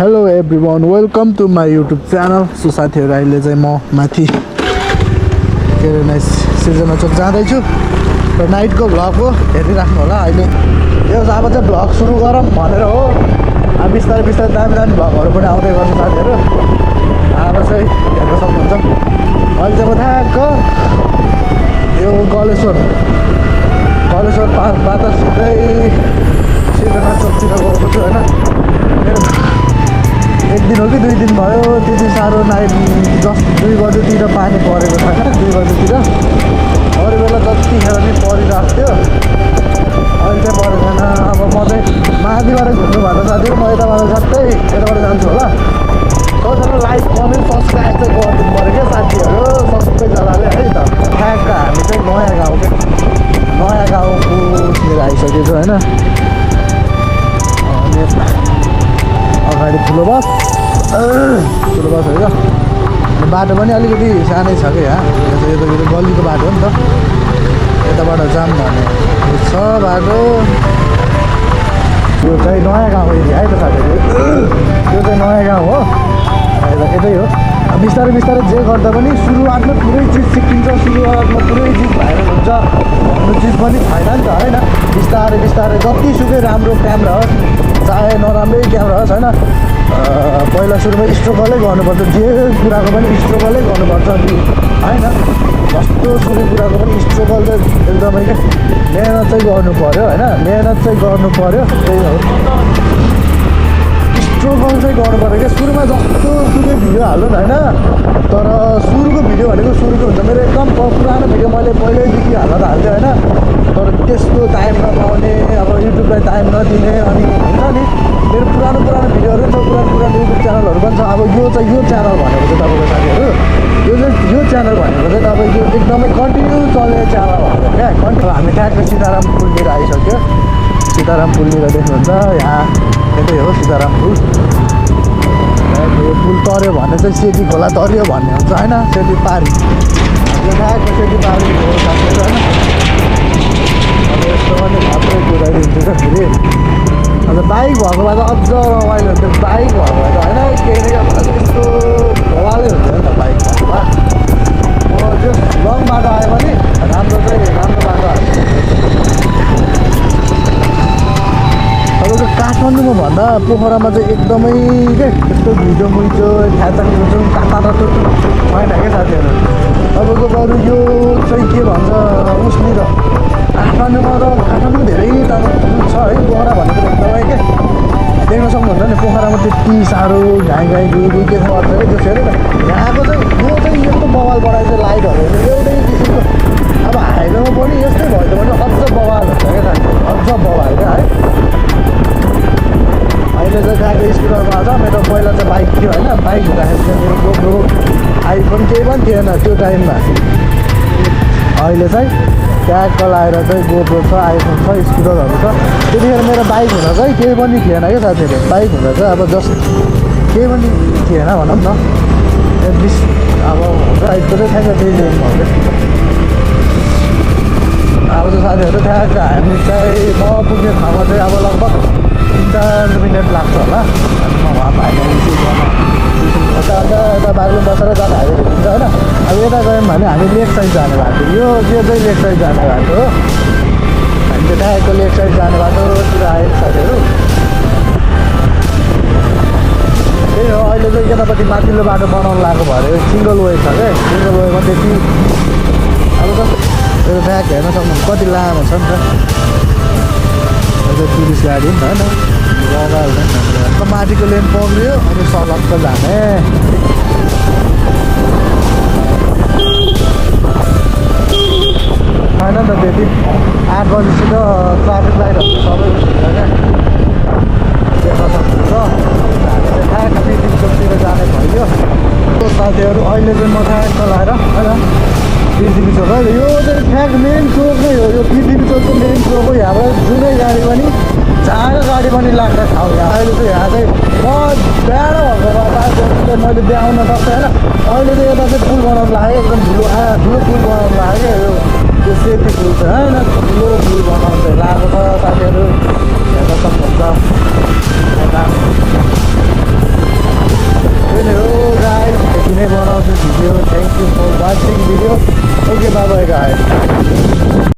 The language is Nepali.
Hello everyone welcome to my YouTube channel. So साथीहरू अहिले चाहिँ म माथि के अरे नाइस सिर्जना चोक जाँदैछु र नाइटको भ्लग हो, हेरिराख्नु होला। अहिले यो अब चाहिँ भ्लग सुरु गरौँ भनेर हो। अब बिस्तारै बिस्तारै दामी दामी भ्लगहरू पनि आउँदै गर्छ साथीहरू। अब चाहिँ हेर्न सक्नुहुन्छ। अहिले चाहिँ म ठ्याक्क यो गलेश्वर पार्कबाट सिधै सिर्जना चोकतिर गएको छु होइन। एक दिन हो कि 2 दिन भयो, त्यति साह्रो नाइट जस्ट 2 बजेतिर पानी परेको छैन। 2 बजेतिर अरू बेला जतिखेर नि परिरहेको थियो, अहिले चाहिँ परेको छैन। अब म चाहिँ माथिबाट घुम्नु भएको साथीहरू, म यताबाट झट्टै यताबाट जान्छु होला। सबैजना लाइक कमेन्ट सब्सक्राइब चाहिँ गरिदिनु पऱ्यो क्या साथीहरू, सबैजनाले है त। ठ्याक्क हामी चाहिँ नयाँ गाउँतिर आइसकेको छु होइन। अगाडि ठुलो बस होइन। बाटो पनि अलिकति सानै छ क्या यहाँ। यो त गल्लीको बाटो हो नि त, यताबाट जाम भने छ बाटो। यो चाहिँ नयाँ गाउँ एरिया है त साथीहरू। यो चाहिँ नयाँ गाउँ हो, यतै हो। बिस्तारै बिस्तारै जे गर्दा पनि सुरुवातमा पुरै चिज सिकिन्छ, सुरुवातमा पुरै चिज भाइरल हुन्छ भन्ने चिज पनि छैन नि त होइन। बिस्तारै बिस्तारै जतिसुकै राम्रो क्यामेरा होस् चाहे नराम्रै क्यामेरा होस् होइन, पहिला सुरुमा स्ट्रगलै गर्नुपर्छ। जे कुराको पनि स्ट्रगलै गर्नुपर्छ होइन। जस्तो सुरु कुराको पनि स्ट्रगल चाहिँ एकदमै क्या मेहनत चाहिँ गर्नु पऱ्यो होइन। मेहनत चाहिँ गर्नु पऱ्यो, त्यही हो। स्ट्रगल चाहिँ गर्नु पऱ्यो क्या। सुरुमा जस्तो सुकै भिडियो हाल्नु न होइन, तर सुरुको भिडियो भनेको सुरुको हुन्छ। मेरो एकदम पुरानो भिडियो मैले पहिल्यैदेखि हाल्न त हाल्थेँ होइन, तर त्यस्तो टाइम नपाउने, अब युट्युबलाई टाइम नदिने, अनि हुन्छ नि मेरो पुरानो भिडियोहरू छ, पुरानो युट्युब च्यानलहरू पनि छ। अब यो च्यानल भनेको चाहिँ तपाईँको साथीहरू, यो च्यानल भनेको चाहिँ तपाईँको एकदमै कन्टिन्यू चल्ने च्यानल भनेको क्या। हामी ठ्याक्क सीताराम पुलतिर आइसक्यो। सीताराम पुलतिर देख्नुहुन्छ यहाँ, यतै हो सीताराम पुल। यो पुल तऱ्यो भने चाहिँ सेती खोला तऱ्यो भन्ने हुन्छ होइन। सेती पारी यो ठ्याक्क सेती पारी हो साथीहरू होइन। अब यस्तो पनि घरमै कुदाइदिन्छु क्या फेरि। अन्त बाइक भएको भए त अझ रमाइलो हुन्थ्यो। बाइक भएको भए त होइन केही यस्तो भवालै हुन्थ्यो नि त बाइक भएको भए। जो लङ बाटो आयो भने राम्रो बाटो आयो। तपाईँको काठमाडौँमा भन्दा पोखरामा चाहिँ एकदमै के यस्तो घुइँचो मुइचो ख्याचाङ छैन क्या साथीहरू। तपाईँको बरु यो चाहिँ के भन्छ उसनिर काठमाडौँमा धेरै तर छ है। पोखरा भनेको एकदमै के देख्न सक्नुहुन्छ नि। पोखरामा त्यति साह्रो घाइ गुई के छ गर्छ क्या त्यो फेरि। यहाँको चाहिँ यो चाहिँ यस्तो बवाल बढाएछ लाइटहरू एउटै किसिमको। अब हाइवेमा पनि यस्तै भयो भने अझ बवाल हुन्छ क्या साथीहरू, अझ बवाल क्या है। अहिले चाहिँ गएको स्कुटरमा छ। मेरो पहिला चाहिँ बाइक थियो होइन। बाइक हुँदाखेरि चाहिँ मेरो गोप्रो आइफोन केही पनि थिएन त्यो टाइममा। अहिले चाहिँ ट्याग लाएर चाहिँ गोप्रो छ, आइफोन छ, स्कुटरहरू छ। त्यतिखेर मेरो बाइक हुँदा चाहिँ केही पनि थिएन क्या साथीहरू। बाइक हुँदा चाहिँ अब जस्ट केही पनि थिएन भनौँ न। एटलिस्ट अब बाइकको चाहिँ ठ्याक्क त्यही लेन भयो क्या। अब चाहिँ साथीहरू ठ्याक्क हामी चाहिँ म पुग्ने ठाउँमा चाहिँ अब लगभग 3-4 मिनट लाग्छ होला। अनि म वहाँ भाइले यता बाग्लुङ बसेर जाँदा हाइवे हुन्छ होइन। अब यता गयौँ भने हामी लेफ्ट साइड जाने बाटो, यो चाहिँ लेफ्ट साइड जाने बाटो हो। हामी चाहिँ ठ्याक्क लेफ्ट साइड जाने बाटोतिर आएको साथीहरू। त्यही हो। अहिले चाहिँ केटापट्टि माथिल्लो बाटो बनाउनु लागेको भएर सिङ्गल वे छ क्या। सिङ्गल वेमा त्यति अब जस्तो यो ट्र्याक हेर्न सक्नुहुन्छ कति लामो छ नि त। टुरिस्ट गाडी नि त होइन, माथिको लेन पक्रियो अनि सलक्क जाने। छैन नि त त्यति। 8 बजीसित ट्राफिक लाइटहरू सबै हुन्छ क्या देख्न सक्नुहुन्छ। हामी चाहिँ ठ्याक्क पिदिम चोकतिर जाने भयो साथीहरू। अहिले चाहिँ म ठ्याक्क लाएर होइन पिदिम चोक है। यो चाहिँ ठ्याक्क मेन चोक नै हो। यो पिदिम चोकको मेन चोक हो। यहाँबाट जुनै गाडी पनि जहाँको गाडी पनि लाग्ने ठाउँ यहाँ। अहिले चाहिँ यहाँ चाहिँ म बिहान भएको बाटो मैले देखाउन सक्छु होइन। अहिले चाहिँ यता चाहिँ पुल बनाउनु लाग्यो, एकदम ठुलो पुल बनाउनु लाग्यो। यो सेती पुल छ होइन, ठुलो पुल बनाउनु चाहिँ लागेको छ साथीहरू, हेर्न सक्नुहुन्छ। यता video. Thank you for watching video. Okay, bye bye guys.